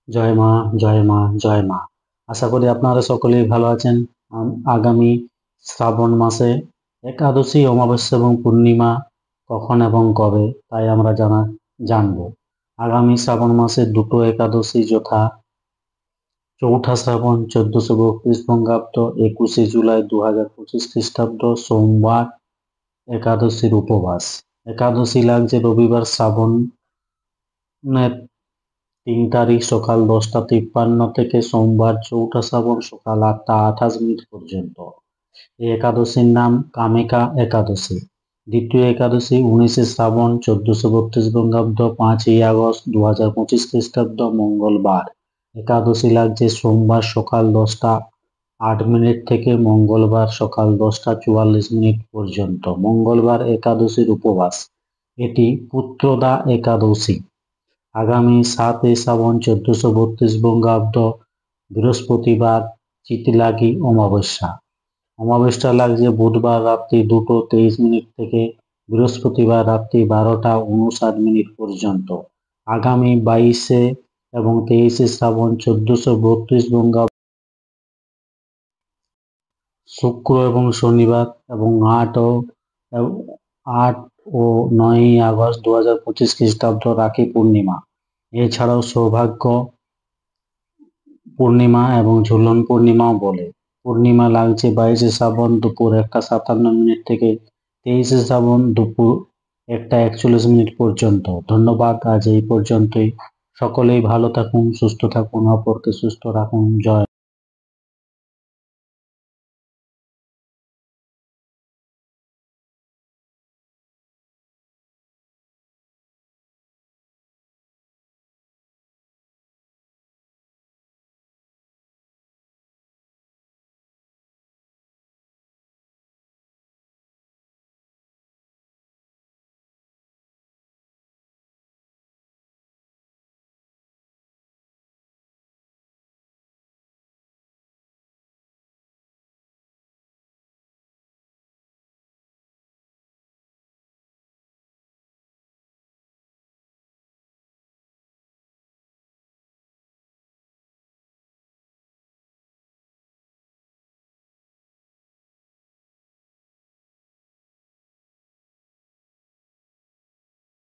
জয় মা, জয় মা, জয় মা। আশা করি আপনারা সকলেই ভালো আছেন। আগামী শ্রাবণ মাসে একাদশী, অমাবস্যা এবং পূর্ণিমা কখন এবং কবে তাই আমরা জানবো। আগামী শ্রাবণ মাসে দুটো একাদশী, যথা চৌঠা শ্রাবণ 1432 বঙ্গাব্দ, 21শে জুলাই 2025 খ্রিস্টাব্দ সোমবার একাদশীর উপবাস। একাদশী লাগছে রবিবার শ্রাবণের 3 তারিখ সকাল 10টা 53 থেকে সোমবার 4ঠা শ্রাবণ সকাল 8টা 28 পর্যন্ত। এই একাদশীর নাম কামেকা একাদশী। দ্বিতীয় একাদশী 19শে শ্রাবণ 1432 বঙ্গাব্দ, 5ই আগস্ট 2025 খ্রিস্টাব্দ মঙ্গলবার। একাদশী লাগছে সোমবার সকাল 10টা 8 থেকে মঙ্গলবার সকাল 10টা 44 পর্যন্ত। মঙ্গলবার একাদশীর উপবাস। এটি পুত্রদা একাদশী। আগামী 7ই শ্রাবণ 1432 বঙ্গাব্দ, বৃহস্পতিবার চিতিলাগি অমাবস্যা। অমাবস্যা লাগছে বুধবার রাত্রি 2টো 23 থেকে বৃহস্পতিবার রাত্রি 12টা 59 পর্যন্ত। আগামী 22শে এবং 23শে শ্রাবণ 1432 বঙ্গাব্দ, শুক্র এবং শনিবার এবং 8 ও 9ই আগস্ট 2025 খ্রিস্টাব্দ রাখি পূর্ণিমা। এছাড়াও সৌভাগ্য পূর্ণিমা এবং ঝুলন পূর্ণিমাও বলে। পূর্ণিমা লাগছে 22শে শ্রাবণ দুপুর 1টা 57 থেকে 23শে শ্রাবণ দুপুর 1টা 41 পর্যন্ত। ধন্যবাদ, আজ এই পর্যন্তই। সকলেই ভালো থাকুন, সুস্থ থাকুন, অপরকে সুস্থ রাখুন। জয়।